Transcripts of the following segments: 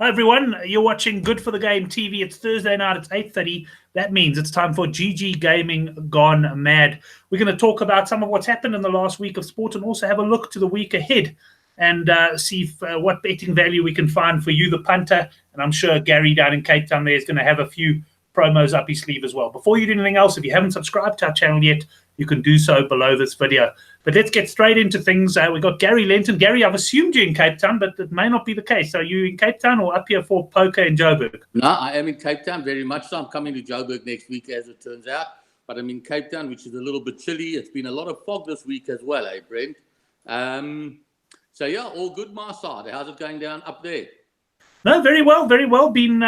Hi everyone, you're watching Good for the Game TV. It's Thursday night, it's 8:30. That means it's time for GGGaming Gone Mad. We're going to talk about some of what's happened in the last week of sport and also have a look to the week ahead and see what betting value we can find for you, the punter. And I'm sure Gary down in Cape Town there is going to have a few promos up his sleeve as well. Before you do anything else, if you haven't subscribed to our channel yet, you can do so below this video. But let's get straight into things. We've got Gary Lentin. Gary, I've assumed you're in Cape Town, but it may not be the case. Are you in Cape Town or up here for poker in Joburg? No, I am in Cape Town very much so. I'm coming to Joburg next week, as it turns out. But I'm in Cape Town, which is a little bit chilly. It's been a lot of fog this week as well, Brent? So, yeah, all good my side. How's it going down up there? No, very well, very well. Been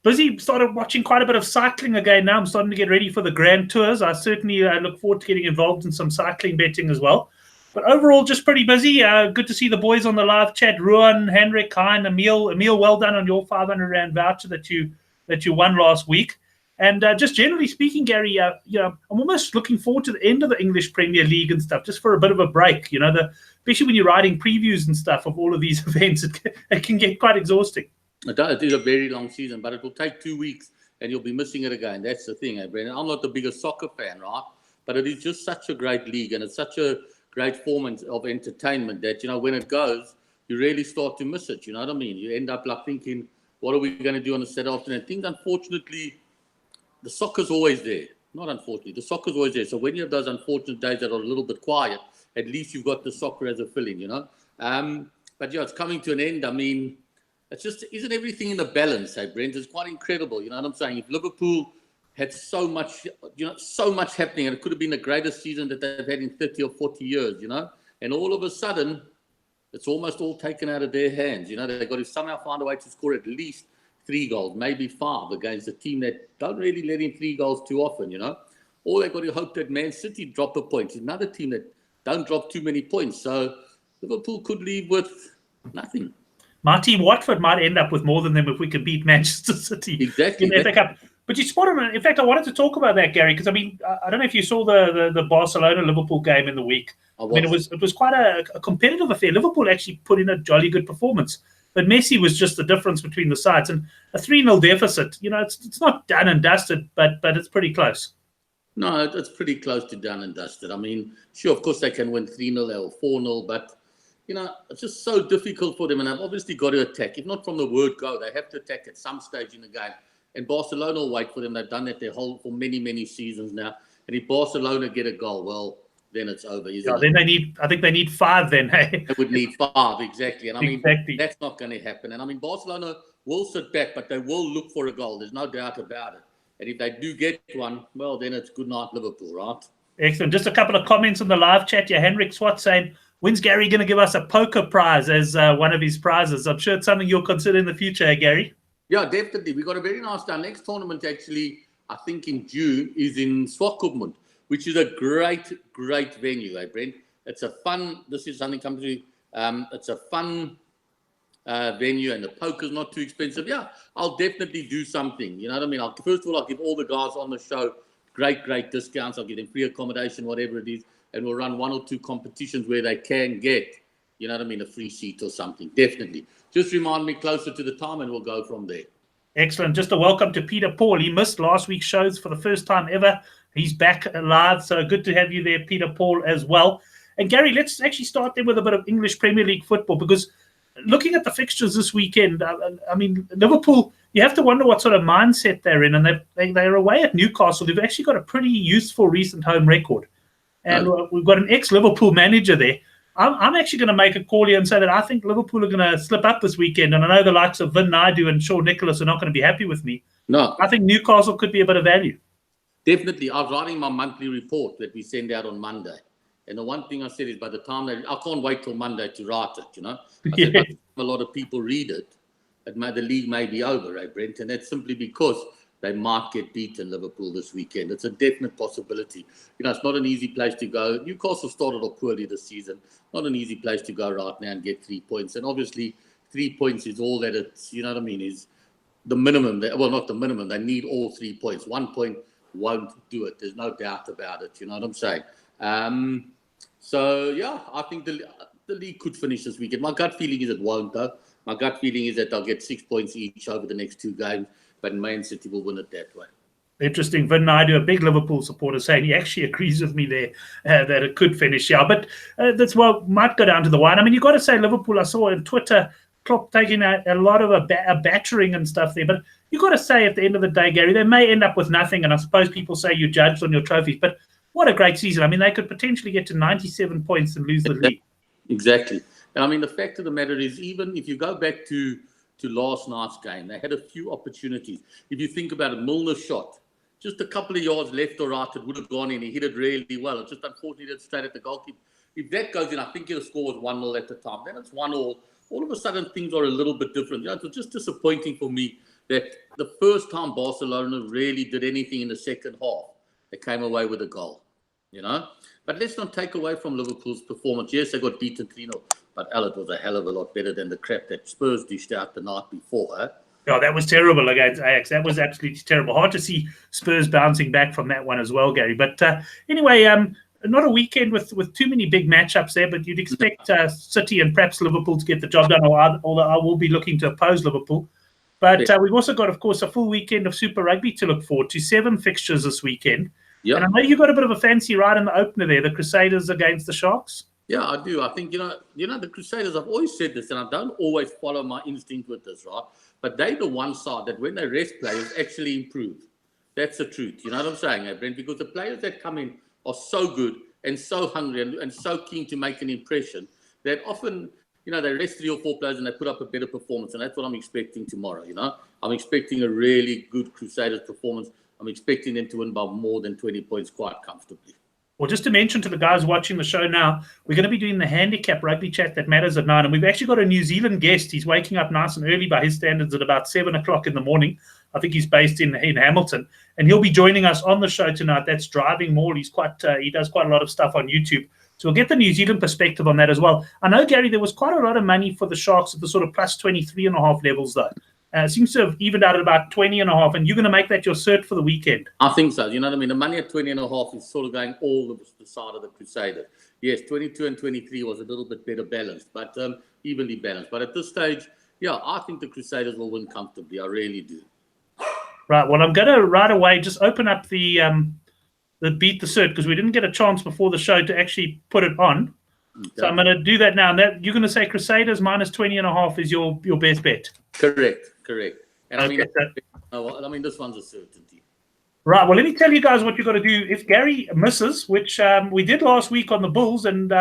busy. Started watching quite a bit of cycling again now. I'm starting to get ready for the Grand Tours. I certainly look forward to getting involved in some cycling betting as well. But overall, just pretty busy. Good to see the boys on the live chat. Ruan, Henrik, Hein, Emil. Emil, well done on your 500 Rand voucher that you won last week. And just generally speaking, Gary, I'm almost looking forward to the end of the English Premier League and stuff, just for a bit of a break. Especially when you're writing previews and stuff of all of these events, it can get quite exhausting. It is a very long season, but it will take 2 weeks and you'll be missing it again. That's the thing, Brendan. I'm not the biggest soccer fan, right? But it is just such a great league and it's such a great form of entertainment that, when it goes, you really start to miss it. You know what I mean? You end up like thinking, what are we going to do on a Saturday afternoon? I think, unfortunately, the soccer's always there. Not unfortunately, the soccer's always there. So when you have those unfortunate days that are a little bit quiet, at least you've got the soccer as a fill-in, But, it's coming to an end. I mean, it's just, isn't everything in the balance, Brent? It's quite incredible, you know what I'm saying? If Liverpool had so much happening, and it could have been the greatest season that they've had in 30 or 40 years, and all of a sudden, it's almost all taken out of their hands. They've got to somehow find a way to score at least 3 goals, maybe 5 against a team that don't really let in 3 goals too often, Or they've got to hope that Man City drop a point. It's another team that don't drop too many points. So Liverpool could leave with nothing. My team, Watford, might end up with more than them if we could beat Manchester City. Exactly. In the FA Cup. But you spot on. In fact, I wanted to talk about that, Gary, because I don't know if you saw the Barcelona-Liverpool game in the week. It was quite a competitive affair. Liverpool actually put in a jolly good performance, but Messi was just the difference between the sides. And a 3-0 deficit, it's not done and dusted, but it's pretty close. No, it's pretty close to done and dusted. I mean, sure, of course they can win 3-0 or 4-0, but it's just so difficult for them, and they've obviously got to attack. If not from the word go, they have to attack at some stage in the game. And Barcelona will wait for them. They've done that for many, many seasons now. And if Barcelona get a goal, well, then it's over, isn't it? Then I think they need 5 then, hey? They would need 5, exactly. And exactly. That's not going to happen. And Barcelona will sit back, but they will look for a goal. There's no doubt about it. And if they do get one, well, then it's good night, Liverpool, right? Excellent. Just a couple of comments on the live chat here. Henrik Swat saying, when's Gary going to give us a poker prize as one of his prizes? I'm sure it's something you'll consider in the future, Gary. Yeah, definitely. We got a very nice our next tournament, actually, I think in June, is in Swakopmund, which is a great venue, Brent? It's a fun, this is something comes to, it's a fun venue and the poker's not too expensive. Yeah, I'll definitely do something. You know what I mean? First of all, I'll give all the guys on the show great discounts. I'll give them free accommodation, whatever it is. And we'll run 1 or 2 competitions where they can get, a free seat or something. Definitely. Just remind me closer to the time and we'll go from there. Excellent. Just a welcome to Peter Paul. He missed last week's shows for the first time ever. He's back live. So good to have you there, Peter Paul, as well. And Gary, let's actually start there with a bit of English Premier League football, because looking at the fixtures this weekend, Liverpool, you have to wonder what sort of mindset they're in. And they're away at Newcastle. They've actually got a pretty useful recent home record. And we've got an ex-Liverpool manager there. I'm actually going to make a call here and say that I think Liverpool are going to slip up this weekend. And I know the likes of Vin Naidu and Shaw Nicholas are not going to be happy with me. No. I think Newcastle could be a bit of value. Definitely. I was writing my monthly report that we send out on Monday. And the one thing I said is by the time I can't wait till Monday to write it, I said, by the time a lot of people read it, the league may be over, Brent? And that's simply because they might get beaten, Liverpool, this weekend. It's a definite possibility. It's not an easy place to go. Newcastle started off poorly this season. Not an easy place to go right now and get 3 points. And obviously, 3 points is all that it's, is the minimum. Well, not the minimum. They need all 3 points. 1 point won't do it. There's no doubt about it. You know what I'm saying? So, yeah, I think the league could finish this weekend. My gut feeling is it won't, though. My gut feeling is that they'll get 6 points each over the next 2 games, but Man City will win it that way. Interesting. Vin Naidu, a big Liverpool supporter, saying he actually agrees with me there that it could finish. Yeah, but that's might go down to the wire. I mean, you've got to say Liverpool, I saw on Twitter, Klopp taking a lot of a battering and stuff there. But you've got to say at the end of the day, Gary, they may end up with nothing. And I suppose people say you judged on your trophies. But what a great season. I mean, they could potentially get to 97 points and lose the league. Exactly. And I mean, the fact of the matter is, even if you go back to last night's game, they had a few opportunities. If you think about it, Milner's shot, just a couple of yards left or right, it would have gone in. He hit it really well. It just unfortunately hit straight at the goalkeeper. If that goes in, I think the score was 1-0 at the time. Then it's 1-1. All of a sudden, things are a little bit different. It was just disappointing for me that the first time Barcelona really did anything in the second half, they came away with a goal, But let's not take away from Liverpool's performance. Yes, they got beaten 3-0, but it was a hell of a lot better than the crap that Spurs dished out the night before, Oh, that was terrible against Ajax. That was absolutely terrible. Hard to see Spurs bouncing back from that one as well, Gary. But anyway, not a weekend with too many big matchups there, but you'd expect City and perhaps Liverpool to get the job done, although I will be looking to oppose Liverpool. But we've also got, of course, a full weekend of Super Rugby to look forward to. 7 fixtures this weekend. Yep. And I know you've got a bit of a fancy ride in the opener there, the Crusaders against the Sharks. Yeah, I do. I think, the Crusaders, I've always said this, and I don't always follow my instinct with this, right? But they're the one side that when they rest players actually improve. That's the truth. You know what I'm saying, Brent? Because the players that come in are so good and so hungry and so keen to make an impression that often, they rest 3 or 4 players and they put up a better performance. And that's what I'm expecting tomorrow, I'm expecting a really good Crusaders performance. I'm expecting them to win by more than 20 points quite comfortably. Well, just to mention to the guys watching the show now, we're going to be doing the handicap rugby chat that matters at 9. And we've actually got a New Zealand guest. He's waking up nice and early by his standards at about 7 o'clock in the morning. I think he's based in Hamilton. And he'll be joining us on the show tonight. That's Driving Maul. He does quite a lot of stuff on YouTube. So we'll get the New Zealand perspective on that as well. I know, Gary, there was quite a lot of money for the Sharks at the sort of plus 23.5 levels, though. Seems to have evened out at about 20.5, and you're going to make that your cert for the weekend. I think so. You know what I mean? The money at 20.5 is sort of going all the side of the Crusaders. Yes, 22 and 23 was a little bit better balanced, but evenly balanced. But at this stage, I think the Crusaders will win comfortably. I really do. Right. Well, I'm going to right away just open up the Beat the Cert, because we didn't get a chance before the show to actually put it on. Okay. So I'm going to do that now. And you're going to say Crusaders minus 20.5 is your best bet. Correct. And okay, I mean, this one's a certainty. Right. Well, let me tell you guys what you've got to do. If Gary misses, which we did last week on the Bulls, and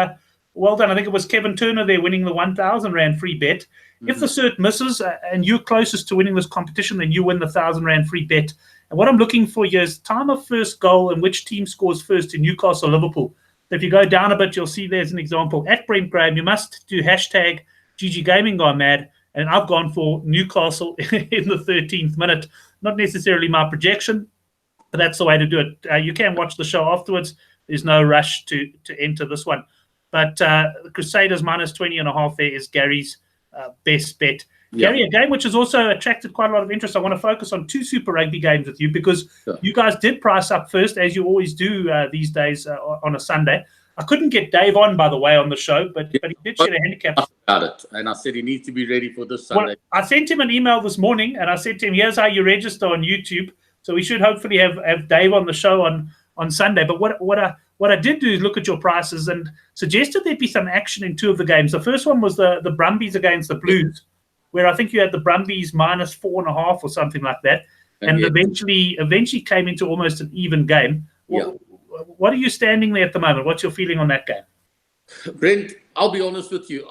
well done. I think it was Kevin Turner there winning the 1,000 Rand free bet. Mm-hmm. If the cert misses and you're closest to winning this competition, then you win the 1,000 Rand free bet. And what I'm looking for here is time of first goal and which team scores first in Newcastle, Liverpool. So if you go down a bit, you'll see there's an example. At Brent Graham, you must do hashtag GGGaming gone mad. And I've gone for Newcastle in the 13th minute. Not necessarily my projection, but that's the way to do it. You can watch the show afterwards. There's no rush to enter this one. But the Crusaders minus 20.5 there is Gary's best bet. Yeah. Gary, a game which has also attracted quite a lot of interest. I want to focus on 2 Super Rugby games with you because you guys did price up first, as you always do these days on a Sunday. I couldn't get Dave on, by the way, on the show, but he did share a handicap. About it, and I said he needs to be ready for this Sunday. Well, I sent him an email this morning, and I said to him, here's how you register on YouTube. So we should hopefully have Dave on the show on Sunday. But what I did do is look at your prices and suggested there'd be some action in 2 of the games. The first one was the Brumbies against the Blues, where I think you had the Brumbies minus 4.5 or something like that, and eventually came into almost an even game. Yeah. What are you standing there at the moment? What's your feeling on that game? Brent, I'll be honest with you.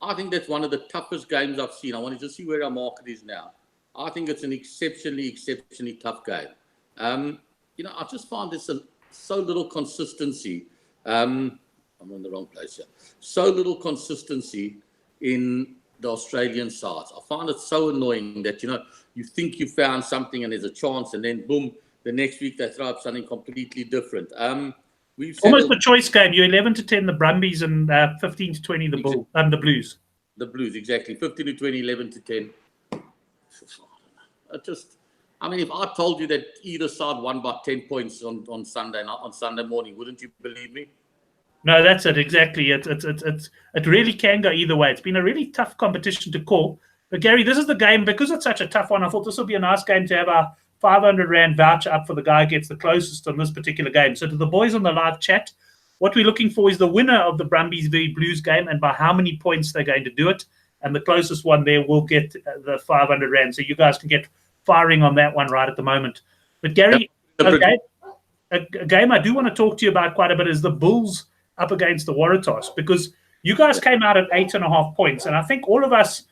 I think that's one of the toughest games I've seen. I wanted to see where our market is now. I think it's an exceptionally tough game. I just find there's so little consistency. I'm in the wrong place here. So little consistency in the Australian sides. I find it so annoying that, you think you found something and there's a chance, and then boom, the next week they throw up something completely different. Almost a choice game. You're 11-10 the Brumbies and 15-20 the Blues. The Blues, exactly. 15-20, 11-10. If I told you that either side won by 10 points on Sunday morning, wouldn't you believe me? No, that's it exactly. It really can go either way. It's been a really tough competition to call. But Gary, this is the game because it's such a tough one. I thought this would be a nice game to have a 500 Rand voucher up for the guy who gets the closest on this particular game. So to the boys on the live chat, what we're looking for is the winner of the Brumbies v Blues game and by how many points they're going to do it. And the closest one there will get the 500 Rand. So you guys can get firing on that one right at the moment. But Gary, a game I do want to talk to you about quite a bit is the Bulls up against the Waratahs, because you guys came out at 8.5 points. And I think all of us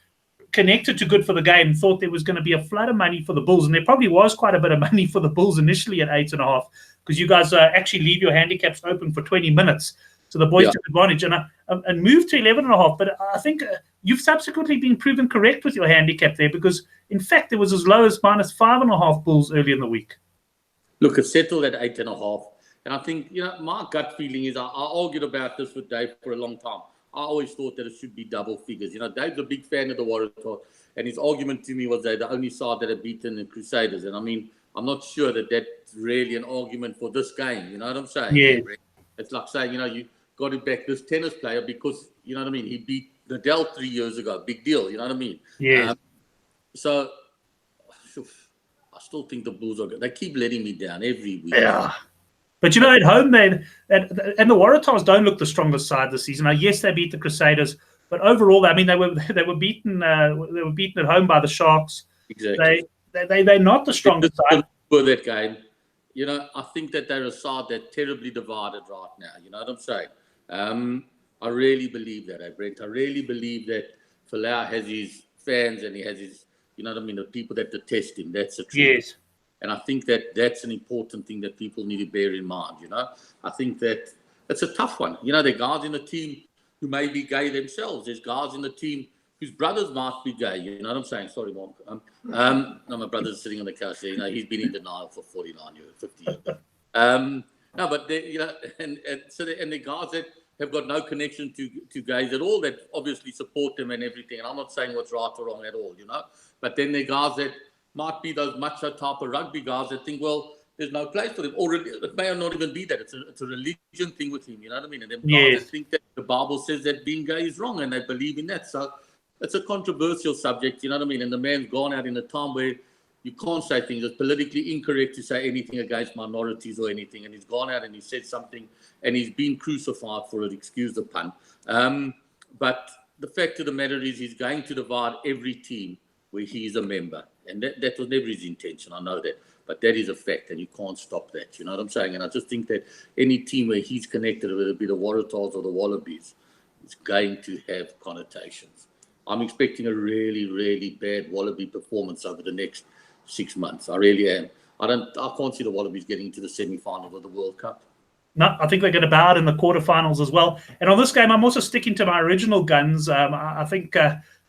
connected to Good for the Game thought there was going to be a flood of money for the Bulls. And there probably was quite a bit of money for the Bulls initially at 8.5, because you guys actually leave your handicaps open for 20 minutes. So the boys took advantage and moved to 11.5. But I think you've subsequently been proven correct with your handicap there, because in fact, there was as low as -5.5 Bulls early in the week. Look, it's settled at 8.5. And I think, my gut feeling is I argued about this with Dave for a long time. I always thought that it should be double figures. Dave's a big fan of the Waratahs, and his argument to me was they're the only side that have beaten the Crusaders. And I mean, I'm not sure that that's really an argument for this game. You know what I'm saying? Yeah. It's like saying, you got to back this tennis player because, you know what I mean, he beat Nadal 3 years ago. Big deal, you know what I mean? Yeah. So I still think the Bulls are good. They keep letting me down every week. Yeah. But at home, and the Waratahs don't look the strongest side this season. Now, yes, they beat the Crusaders, but overall, I mean, they were beaten. They were beaten at home by the Sharks. Exactly. They're not the strongest side for that game. I think that they're a side that's terribly divided right now. You know what I'm saying? I really believe that, Brent. I really believe that Folau has his fans and he has his, you know what I mean, the people that detest him. That's the truth. Yes. And I think that that's an important thing that people need to bear in mind, I think that it's a tough one. There are guys in the team who may be gay themselves. There's guys in the team whose brothers might be gay. You know what I'm saying? Sorry, Mom. No, my brother's sitting on the couch there. He's been in denial for 49 years, 50 years. No, but, and the guys that have got no connection to gays at all that obviously support them and everything. And I'm not saying what's right or wrong at all, But then there are guys that might be those macho type of rugby guys that think, well, there's no place for them. Or it may not even be that. It's a religion thing with him, you know what I mean? And them guys that think that the Bible says that being gay is wrong and they believe in that. So it's a controversial subject, you know what I mean? And the man's gone out in a time where you can't say things. It's politically incorrect to say anything against minorities or anything. And he's gone out and he said something and he's been crucified for it, excuse the pun. But the fact of the matter is he's going to divide every team where he is a member. And that was never his intention, I know that. But that is a fact, and you can't stop that. You know what I'm saying? And I just think that any team where he's connected, whether it be the Waratahs or the Wallabies, is going to have connotations. I'm expecting a really, really bad Wallaby performance over the next 6 months. I really am. I can't see the Wallabies getting into the semi-final of the World Cup. No, I think they're going to bow out in the quarterfinals as well. And on this game, I'm also sticking to my original guns. I think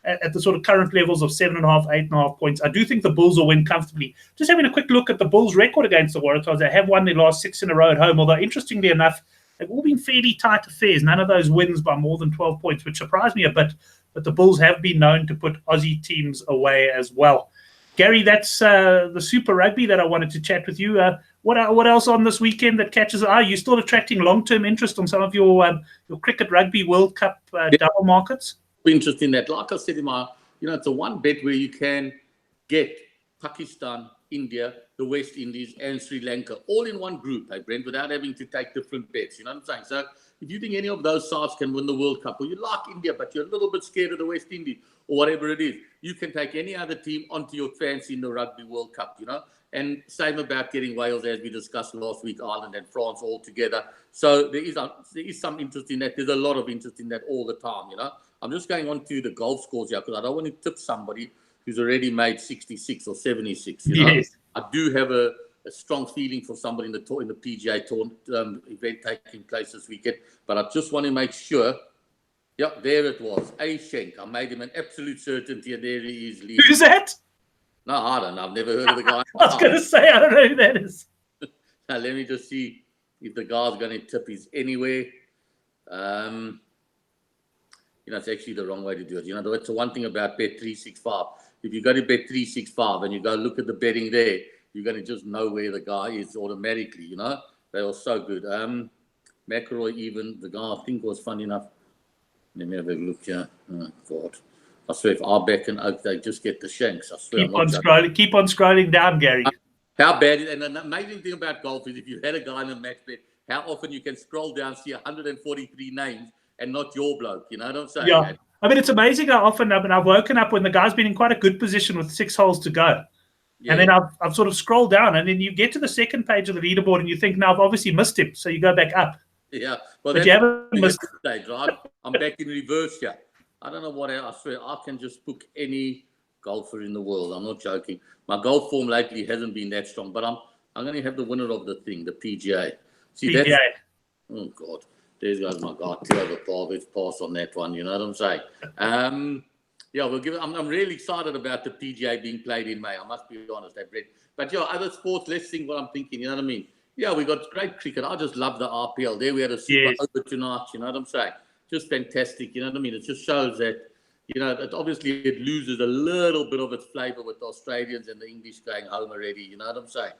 at the sort of current levels of 7.5, 8.5 points, I do think the Bulls will win comfortably. Just having a quick look at the Bulls' record against the Waratahs, they have won their last 6 in a row at home, although interestingly enough, they've all been fairly tight affairs. None of those wins by more than 12 points, which surprised me a bit. But the Bulls have been known to put Aussie teams away as well. Gary, that's the Super Rugby that I wanted to chat with you. What else on this weekend that catches eye? Are you still attracting long-term interest on some of your Cricket Rugby World Cup double markets? Interest in that. Like I said in my, it's a one bet where you can get Pakistan, India, the West Indies, and Sri Lanka all in one group, hey, Brent, without having to take different bets. You know what I'm saying? So if you think any of those sides can win the World Cup, or you like India, but you're a little bit scared of the West Indies, or whatever it is, you can take any other team onto your fancy in the Rugby World Cup, And same about getting Wales, as we discussed last week, Ireland and France all together. So there is some interest in that. There's a lot of interest in that all the time, I'm just going on to the golf scores here because I don't want to tip somebody who's already made 66 or 76. Yes. I do have a strong feeling for somebody in the PGA Tour event taking place this weekend, but I just want to make sure. Yep, there it was. A Shank. I made him an absolute certainty, and there he is. Leading. Who's that? No, I don't know. I've never heard of the guy. I was going to say, I don't know who that is. Now, let me just see if the guy's going to tip his anywhere. It's actually the wrong way to do it. That's the one thing about Bet365. If you go to Bet365 and you go look at the betting there, you're going to just know where the guy is automatically, They are so good. McIlroy even. The guy I think was funny enough. Let me have a look here. Oh, God. I swear, if Arbeck and Oak, they just get the shanks. I swear. Keep on scrolling down, Gary. How bad and the amazing thing about golf is if you had a guy in a match bet, how often you can scroll down, see 143 names and not your bloke. You know what I'm saying? Yeah. I mean, it's amazing how often I've woken up when the guy's been in quite a good position with 6 holes to go. Yeah. And then I've sort of scrolled down, and then you get to the second page of the leaderboard and you think, now I've obviously missed him. So you go back up. Yeah. Well, but you haven't missed stage, right? I'm back in reverse here. I don't know what else. I swear I can just book any golfer in the world. I'm not joking. My golf form lately hasn't been that strong, but I'm going to have the winner of the thing, the PGA. See, PGA. Oh, God. There's guys, my God, 2 over par. Let's pass on that one. You know what I'm saying? Yeah, we'll give it. I'm really excited about the PGA being played in May. I must be honest, Brent. But yeah, other sports, let's think what I'm thinking. You know what I mean? Yeah, we got great cricket. I just love the RPL. There we had a super over tonight. You know what I'm saying? Just fantastic. You know what I mean? It just shows that, you know, that obviously it loses a little bit of its flavour with the Australians and the English going home already. You know what I'm saying?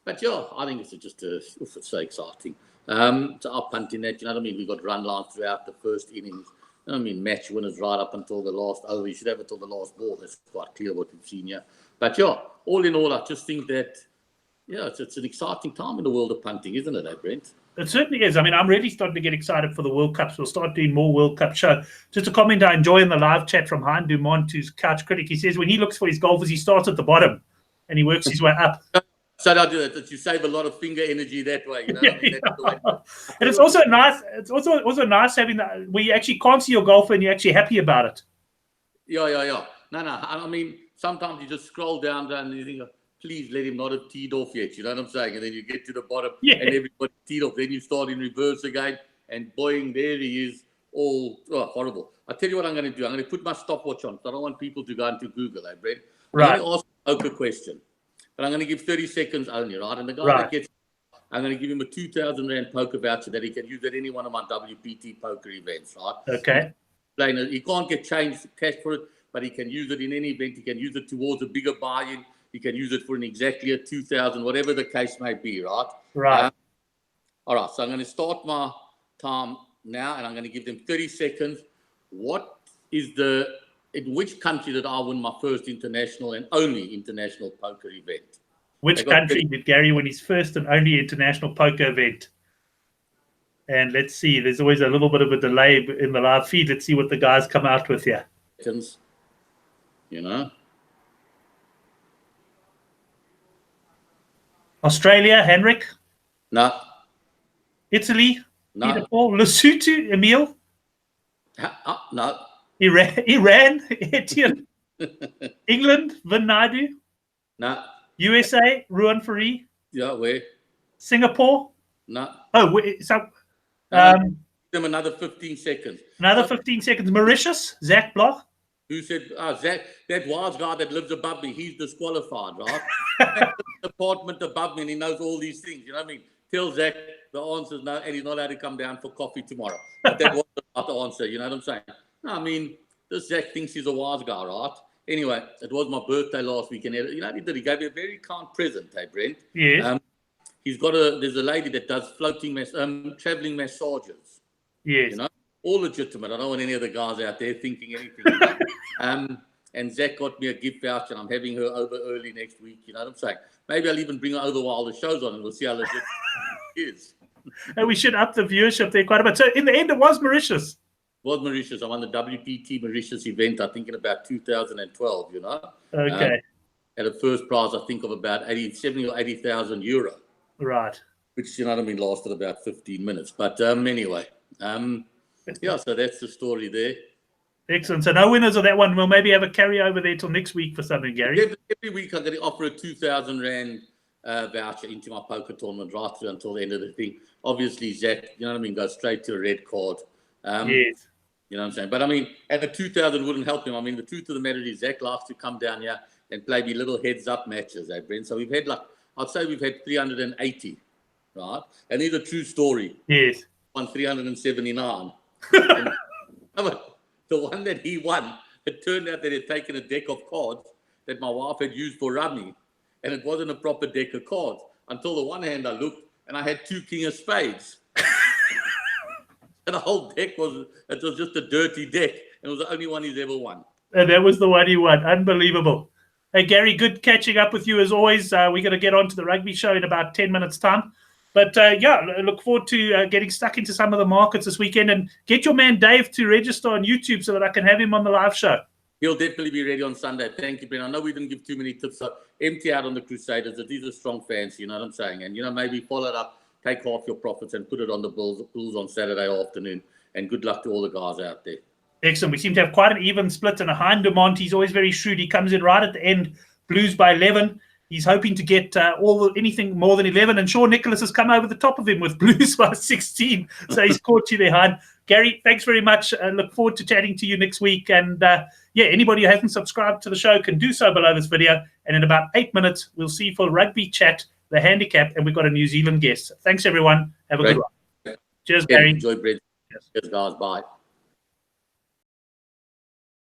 But yeah, I think it's so exciting. To up punting that, you know what I mean? We got run lines throughout the first innings. You know what I mean? Match winners right up until the last over. You should have it till the last ball. That's quite clear what we've seen here. But yeah, all in all, I just think that, yeah, it's an exciting time in the world of punting, isn't it, Brent? It certainly is. I mean, I'm really starting to get excited for the World Cups. We'll start doing more World Cup show. Just a comment I enjoy in the live chat from Hein Dumont, who's couch critic. He says when he looks for his golfers, he starts at the bottom and he works his way up. So I do that you save a lot of finger energy that way. You know what I mean? That's the way. And it's also nice. It's also nice having that where you actually can't see your golfer and you're actually happy about it. Yeah. No. I mean, sometimes you just scroll down and you think, please let him not have teed off yet. You know what I'm saying? And then you get to the bottom and everybody teed off. Then you start in reverse again. And boing, there he is. All horrible. I'll tell you what I'm going to do. I'm going to put my stopwatch on. I don't want people to go into Google, Brent. Right. I'm going to ask Oak a question. But I'm going to give 30 seconds only, right? And the guy that gets, I'm going to give him a 2,000 Rand poker voucher that he can use at any one of my WPT poker events, right? Okay. He can't get changed cash for it, but he can use it in any event. He can use it towards a bigger buy-in. He can use it for exactly a 2,000, whatever the case may be, right? Right. All right, so I'm going to start my time now, and I'm going to give them 30 seconds. In which country did I win my first international and only international poker event? Which country did Gary win his first and only international poker event? And let's see, there's always a little bit of a delay in the live feed. Let's see what the guys come out with here. You know? Australia, Henrik? No. Italy? No. Peter Paul? Lesotho, Emil? No. Iran, Etienne. England, Vin Naidu. No. USA, Ruan Farid. Yeah, where? Singapore. No. Oh, so them another 15 seconds. Another 15 seconds. Mauritius, Zach Bloch. Who said, Zach, that wild guy that lives above me, he's disqualified, right? Apartment above me, and he knows all these things. You know what I mean? Tell Zach the answer's no, and he's not allowed to come down for coffee tomorrow. But that was not the answer. You know what I'm saying? No, I mean, this Zach thinks he's a wise guy, right? Anyway, it was my birthday last weekend. You know what he did? He gave me a very kind present, hey, Brent? Yes. There's a lady that does traveling massages. Yes. You know, all legitimate. I don't want any of the guys out there thinking anything. And Zach got me a gift voucher, and I'm having her over early next week. You know what I'm saying? Maybe I'll even bring her over while the show's on, and we'll see how legit it is. And we should up the viewership there quite a bit. So in the end, it was Mauritius. Was Mauritius. I won the WPT Mauritius event, I think, in about 2012, you know. Okay. At a first prize, I think, of about 70 or 80,000 euro. Right. Which, you know what I mean, lasted about 15 minutes. But anyway, yeah, so that's the story there. Excellent. So no winners of that one. We'll maybe have a carryover there till next week for something, Gary. Every week I'm going to offer a 2,000 Rand voucher into my poker tournament right through until the end of the thing. Obviously, Zach, you know what I mean, goes straight to a red card. Yes. You know what I'm saying? But I mean, and the 2,000 wouldn't help him. I mean, the truth of the matter is Zach likes to come down here and play me little heads-up matches, Brent. So we've had I'd say we've had 380, right? And here's a true story. Yes. Won 379. And, the one that he won, it turned out that he had taken a deck of cards that my wife had used for rummy, and it wasn't a proper deck of cards. Until the one hand I looked, and I had 2 king of spades. The whole deck was just a dirty deck. It was the only one he's ever won. And that was the one he won. Unbelievable. Hey, Gary, good catching up with you as always. We're going to get on to the rugby show in about 10 minutes' time. But yeah, look forward to getting stuck into some of the markets this weekend, and get your man Dave to register on YouTube so that I can have him on the live show. He'll definitely be ready on Sunday. Thank you, Brent. I know we didn't give too many tips, so empty out on the Crusaders. These are strong fans, you know what I'm saying? And, maybe follow it up, take half your profits and put it on the Bulls on Saturday afternoon. And good luck to all the guys out there. Excellent. We seem to have quite an even split and a high demand. He's always very shrewd. He comes in right at the end, Blues by 11. He's hoping to get anything more than 11. And Sean Nicholas has come over the top of him with Blues by 16. So he's caught you behind. Gary, thanks very much. Look forward to chatting to you next week. And yeah, anybody who hasn't subscribed to the show can do so below this video. And in about 8 minutes, we'll see you for Rugby Chat, the handicap, and we've got a New Zealand guest. Thanks, everyone. Have a good one. Cheers, Gary. Enjoy, Brent. Cheers, guys. Bye.